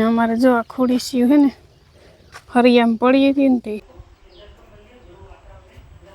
અમારે જો આ ખોડી સીવ હે ને હરિયામ પડી હતી ને તે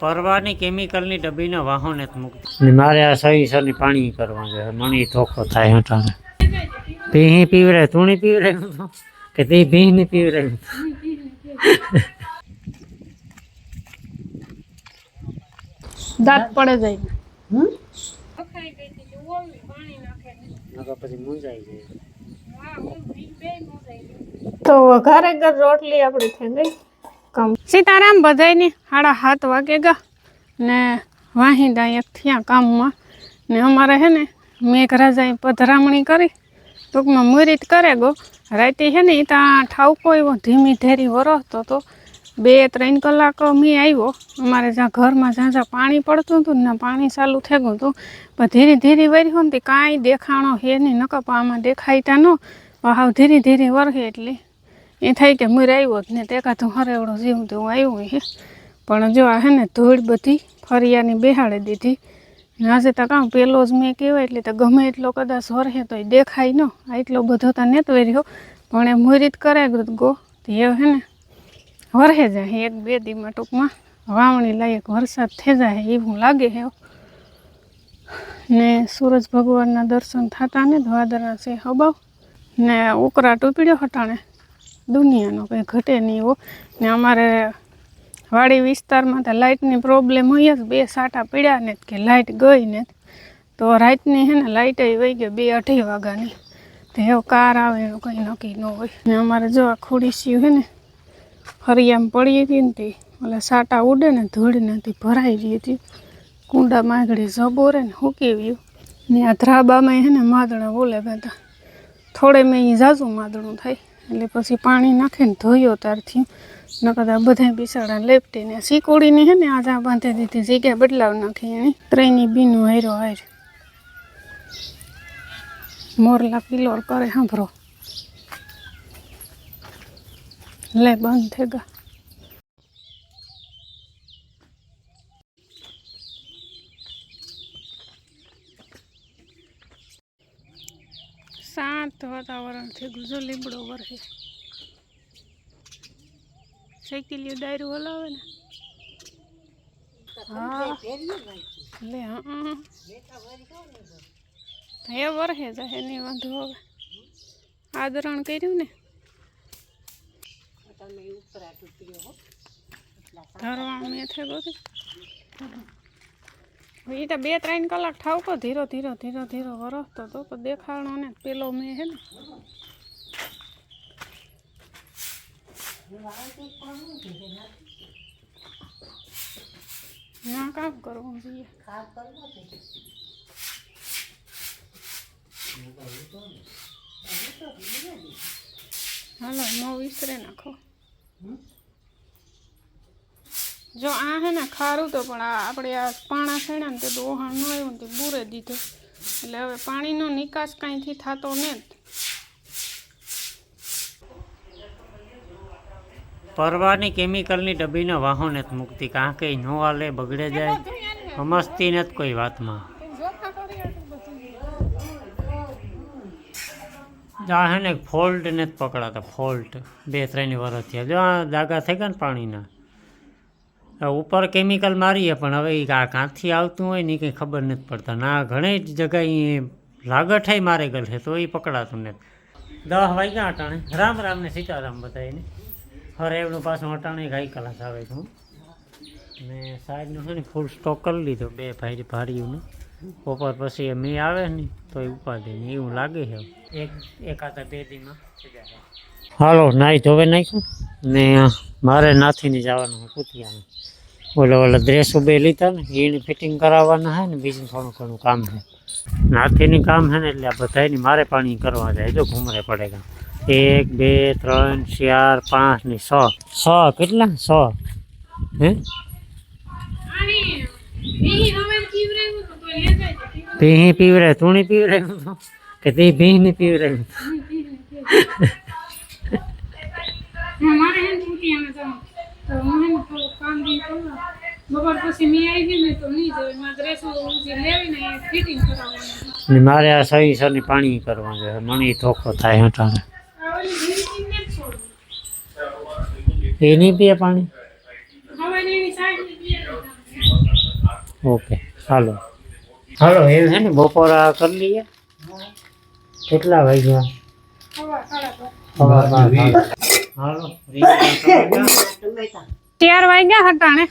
પરવાની કેમિકલની ડબ્બીના વાહન જ મૂકતી મારે આ સહી સરની પાણી કરવા છે મને ધોખો થાય હટાણે ભીહી પીવરે તુણી પીવરે કે તે ભીહ ની પીવરે દાંત પડે જાય પછી મૂંઝાઈ જાય તો ઘરે ઘર રોટલી આપણી થઈ ગઈ કમ સીતારામ બધાયને 7:30 વાગે ગા ને વાહિંદા એક થયા કામમાં ને અમારે હે ને મેઘરાજાએ પધરામણી કરી ટૂંકમાં મુહૂર્ત કરે ગો રાતે હે ને ત્યાં ઠાવકો એવો ધીમી ધેરી વરસતો તો 2-3 કલાક મેં આવ્યો અમારે જ્યાં ઘરમાં જ્યાં પાણી પડતું હતું ને પાણી ચાલુ થઈ ગયું હતું પણ ધીરે ધીરે વર્યું ને કાંઈ દેખાણો હે નહીં નકર આમાં દેખાયતા ન હાવ ધીરે ધીરે વરસે એટલે એ થાય કે મુર આવ્યો જ ને તે કાતું હરેવડો જીવ તેવું આવ્યું હે પણ જો આ હે ને ધૂળ બધી ફરિયાની બેહાડી દીધી આજે તો કાં પેલો જ મેં કહેવાય એટલે તો ગમે એટલો કદાચ વરસે તો દેખાય ન એટલો બધો તો નેત વર્યો પણ એ મુહૂર્ત કરે ગો તે હે ને વરસે જાય 1-2 દીમાં ટૂંકમાં વાવણી લાયક વરસાદ થઈ જાય એવું લાગે હે ને સૂરજ ભગવાનના દર્શન થતા ને વાદળા છે હબાવ ને ઉકળાટ ઉપડ્યો હટાણે દુનિયાનો કંઈ ઘટે નહીં એવો ને અમારે વાડી વિસ્તારમાં તો લાઇટની પ્રોબ્લેમ હોય જ 2 સાટા પડ્યા ને કે લાઇટ ગઈ ને તો રાતની હે ને લાઇટ વહી ગઈ 2-2:30 વાગ્યાની તો એવું કાર આવે એનું કંઈ નક્કી ન હોય ને અમારે જો આ ખોડી સીવ હે ને હરિયામ પડી હતી ને તે ઓલા સાટા ઉડે ને ધૂળ નથી ભરાઈ ગઈ હતી કુંડામાં આગળ જબોરે ને હુકી ગયું ને આ ધ્રાબામાં હે ને માદણા બોલે બધા થોડે મેં અહીં ઝાઝું માદણું થાય એટલે પછી પાણી નાખીને ધોયો ત્યારથી નકર બધા બિસાડા લેપટીને શીકોડીને હે ને આ બાંધી દીધી જગ્યા બદલાવ નાખી એની ત્રણની બીનું હારો હાર મોરલા કિલોર કરે સાંભળો લે બંધ થઈ ગયા શાંત વાતાવરણ થઈ ગયું જો લીમડો વરસે સાયકલીઓ ડાયરું હલાવે ને હા લે હા એ વરસે જાય નહીં વાંધો હવે આદરણ કર્યું ને ધરવા મેં થઈ બધું એ તો 2-3 કલાક ઠાવકો ધીરો ધીરો વરસતો હતો પણ દેખાણો ને પેલો મેં હે ને ના કામ કરવું જોઈએ હાલો નો વિસરે નાખો જો આ હે ને ખારું તો પણ આપણે આ પાણા છેડ્યા ને તે દોહાણ ન આવ્યું ને તે બૂરે દીધો એટલે હવે પાણીનો નિકાસ કાંઈથી થતો ને પરવાની કેમિકલની ડબ્બીના વાહન જ મૂકતી કાં કે ન હાલે બગડે જાય સમજતી નથી કોઈ વાતમાં આ હે ને ફોલ્ટ નથી પકડાતા ફોલ્ટ 2-3 વર્ષ થયા જો આ દાગા થઈ ગયા ને પાણીના ઉપર કેમિકલ મારીએ પણ હવે આ કાંથી આવતું હોય ને કંઈ ખબર નથી પડતા ના ઘણી જ જગ્યાએ લાગઠાઈ મારે ગયેલ છે તો એ પકડાતું નથી 10 વાગ્યા અટાણે રામ રામ ને સીતારામ બધાને હરેવનું પાછું અટાણે ગાઈ કલાક આવે છું ને સાઈડનું છે ને ફૂલ સ્ટોક કરી લીધો 2 ભારીઓનું બપોર પછી મેં આવે ને તો એ ઉપાડે ને એવું લાગે છે એકાદા 2 દીમાં હાલો નાઈ ધોવે નાખ્યું ને મારે નાથીને જવાનું કુતિયાને ઓલા ડ્રેસ બે લીધા ને એને ફિટિંગ કરાવવાના હે ને બીજું થોડું ઘણું કામ છે નાથીની કામ છે ને એટલે આ બધાની મારે પાણી કરવા જાય જો ઘૂમરે પડેગા 1 2 3 4 5 ને 6 કેટલા 6 હે ભીહી પીવરે તુણી પીવરે કે તે ભીહ ની પીવરે મારે આ સહી સરની પાણી કરવા છે મને ધોખો થાય હટાણે એ નહીં પીએ પાણી? ઓકે, હાલો હાલો, એ છે ને બપોરા કરી લઈએ. કેટલા વાગ્યા? હાલો, 4 વાગ્યા હટાણે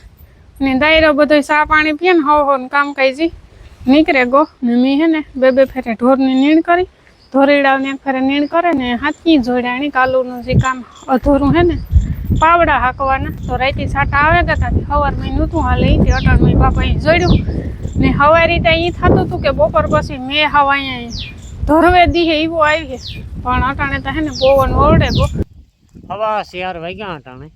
ને દાયરો બધો સા પાણી પીએ ને હવ કામ કાજી નીકળે ગો ને મી હે ને બે ફેરે ઢોરની નીણ કરી, ધોરીડાવને એક ફેરે નીણ કરે ને હાથની જોડાણી કાલુનું જે કામ અધૂરું હે ને પાવડા હાંકવાના. તો રાઈતી સાટા આવે ગયા સવારમાં નહોતું હાલે તે અટાણમાં બાપા અહીં જોડ્યું ને હવારી રીતે અહીં થતું હતું કે બપોર પછી મેં હવા અહીંયા ધરવે દીહે એવો આવી પણ અટાણે તો હે ને પવન ઓરડે ગો. હવા 4 વાગ્યા અટાણે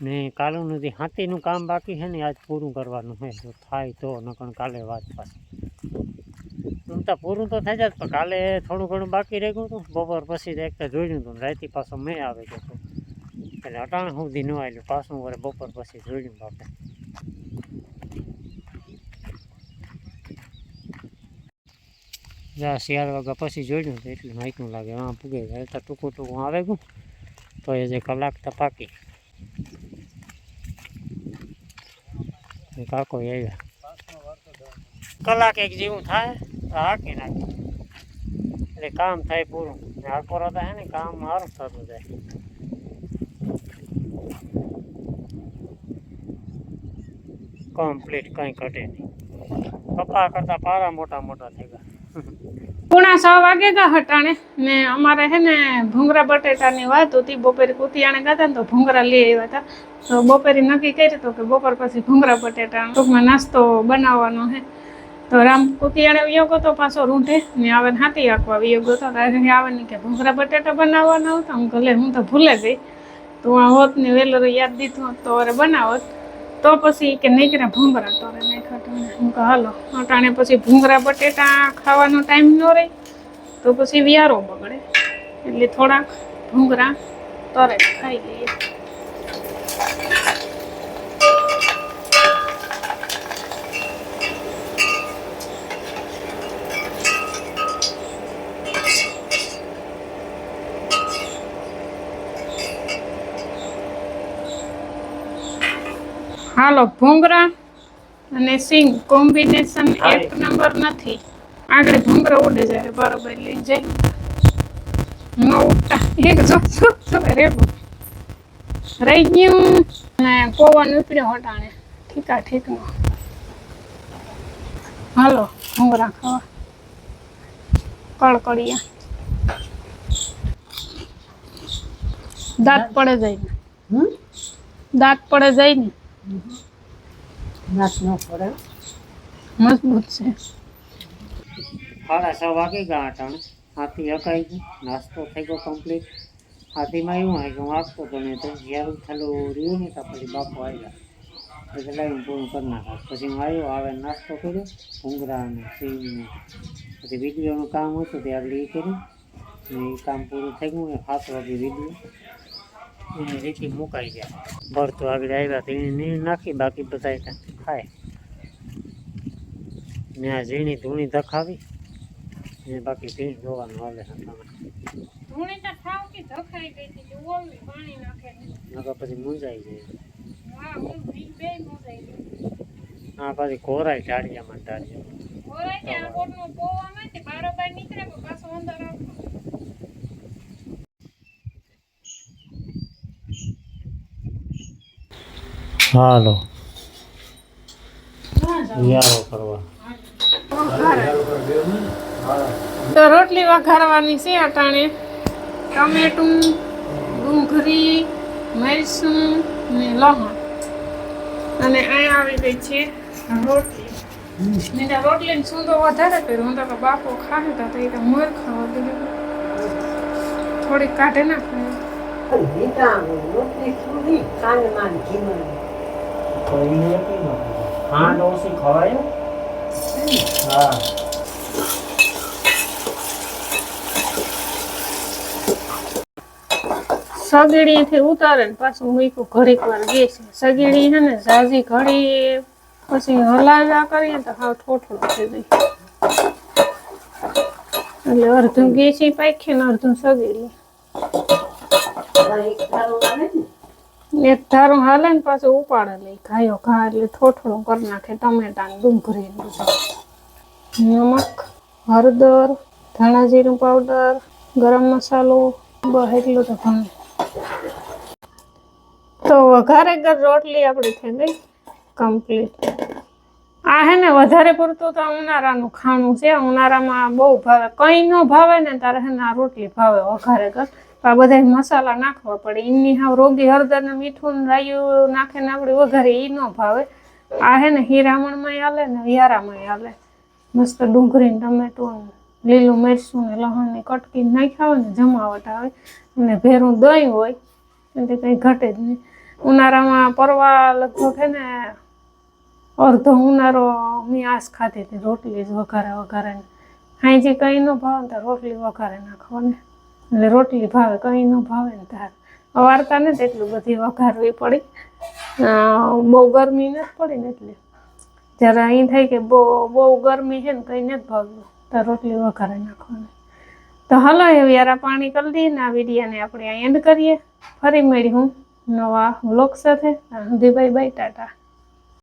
ને કાલુનું જે હાથીનું કામ બાકી છે ને આજ પૂરું કરવાનું છે. જો થાય તો નકર કાલે વાત પાછી. આમ તો પૂરું તો થઈ જાય પણ કાલે થોડું ઘણું બાકી રહી ગયું હતું. બપોર પછી એક તો જોડ્યું હતું રાતે પાછો મેં આવે ગયો હતો એટલે અટાણે સુધી ન આવેલું પાછું વરે બપોર પછી જોડ્યું બાપે. જ્યાં 4 વાગ્યા પછી જોડ્યું તો એટલે માઇકનું લાગે વાં પૂગે જાય તો ટૂંકું આવે ગયું તો એ જે કલાક તો પાકી. કાકો આવ્યા કલાક એક જેવું થાય તો હાકી નાખે એટલે કામ થાય પૂરું. હાકો રહેતા હે ને કામ સારું થતું જાય. કમ્પ્લીટ કંઈ ઘટે નહીં. કપા કરતા પારા મોટા થઈ ગયા. 6:45 વાગે ગયા હટાણે ને અમારે હે ને ભૂંગરા બટેટાની વાત હતી. બપોરે કુતિયાણે ગયા ને તો ભૂંગરા લઈ આવ્યા હતા. તો બપોરે નક્કી કર્યું હતું કે બપોર પછી ભૂંગરા બટેટા ટૂંકમાં નાસ્તો બનાવવાનો હે. તો રામ કુતિયાણે વિયો ગયો તો પાછો રૂંઢે ને આવે ને હાથી આંકવા વિયો ગયો તો આવે ને કે ભૂંગરા બટેટા બનાવવાના હતા. હું ભલે હું તો ભૂલે ગઈ તો આ હોત ને વેલર યાદ દીધું હોત તો અરે બનાવત તો પછી કે નહીં કર્યા ભૂંગરા તો નહીં ખાતું. હું કહું હાલો અટાણે પછી ભૂંગરા બટેટા ખાવાનો ટાઈમ ન રહે તો પછી વિયારો બગડે એટલે થોડાક ભૂંગરા તરે ખાઈ લઈએ. હાલો ભૂંગરા અને સિંગ કોમ્બિનેશન એક નંબર નથી. આગળ ભૂંગરા ઉડે જાય બરોબર લઈ જાય ન ઉડતા એક જો રેવું રહી ગયું ને પવન ઉપડ્યો હટાણે ઠીકનો. હાલો ભૂંગરા ખાવા કળકડિયા દાંત પડે જાય ને દાંત પડે જાય ને મજબૂત છે. 6:30 વાગે ગયા અટાણે હાથી હકાઈ ગયું. નાસ્તો થઈ ગયો કમ્પ્લીટ. હાથીમાં એવું હોય કે હું આપતો તો ને તો જ્યારે થયેલું રહ્યું ને તો પછી બાપુ આવ્યા એટલે લાવીને પૂરું કરી નાખા. પછી હું આવ્યો આવે નાસ્તો કર્યો ભૂંગરા અને સિંગ ને પછી વિડીયોનું કામ હતું તે આગળ એ કર્યું ને એ કામ પૂરું થઈ ગયું. 7 વાગે વિડીયો એને રીતિ મુકાઈ ગયા. ભરતો આગળ આવ્યા તો એને નીણ નાખી બાકી બધા ખાય ને આ ઝીણી ધૂણી ધખાવી ને બાકી ભીણ જોવાનું હાલે. ધૂણી તો થાવ કે ધખાઈ ગઈ હતી ઓલી પાણી નાખે નકર પછી મૂંઝાઈ જાય. હા હું બે મૂંઝાઈ ગઈ. હા પછી કોરાય ટાળિયામાં ટાળિયા કોરાય કે આ કોટનો પોવામાં તે બારોબાર નીકળે પણ પાછો અંદર આવતો. હાલો વિયારો કરવા તો રોટલી વઘારવાની છે અટાણે. ટમેટું ડુંગળી મરચું ને લસણ અને અહીંયા આવી ગઈ છે રોટલી. મેં રોટલી ને સૂંદો વધારે કર્યો. હું તો બાપો ખાને તો એ તો મોર ખાવા દીધું થોડીક કાઢે નાખે. ખાંડ ઓછી ખવાય. હા સગડીથી ઉતારે ને પાછું મૂક્યું ઘડીક વાર ગેસ. સગડી છે ને ઝાઝી ઘડી પછી હલાવ્યા કરીએ તો હાવ ઠોઠડું થઈ જાય એટલે અડધું ગેસી પાખી ને અડધું સગડી. એક ધારું હાલે ને પાછું ઉપાડે લઈ ઘાયો ઘા એટલે થોડું કરી નાખે ટમેટા ને ડુંગળી ને બધું. નમક, હળદર, ધાણા જીરું પાવડર, ગરમ મસાલો, બસ એટલું તો ઘણું. તો વઘારે ગર રોટલી આપણી થઈ ગઈ કમ્પ્લીટ. આ હે ને વધારે પૂરતું તો ઉનાળાનું ખાણું છે. ઉનાળામાં બહુ ભાવે, કંઈ ન ભાવે ને તારે હે ને આ રોટલી ભાવે વઘારે ગર. આ બધા મસાલા નાખવા પડે. એની હાવ રોગી હળદર ને મીઠું ને રાયું નાખીને આપણે વઘારે એ ન ભાવે. આ હે ને હીરામણમાં હાલે ને વ્યારામાં હાલે. મસ્ત ડુંગળી ને ટમેટું લીલું મરચું ને લસણની કટકી નાખ્યા હોય ને જમાવટ આવે અને ભેરું દહીં હોય એટલે કંઈ ઘટે જ નહીં. ઉનાળામાં પરવા લગભગ હે ને અડધો ઉનાળો મેં આસ ખાધી હતી રોટલી જ વઘારે ને. હાંજે કંઈ ન ભાવે ને ત્યારે રોટલી વઘારે નાખવાની એટલે રોટલી ભાવે, કંઈ ન ભાવે ને ત્યારે અવારતા ને એટલું બધી વઘારવી પડી. બહુ ગરમી નથી પડી ને એટલે જ્યારે અહીં થાય કે બહુ ગરમી છે ને કંઈ નથી ભાવતું ત્યારે રોટલી વઘારે નાખવાની. તો હાલો એ વ્યારા પાણી કરી દઈએ ને આ વિડીયોને આપણે એન્ડ કરીએ. ફરી મળી હું નવા વ્લોગ સાથે. Bye bye, Tata.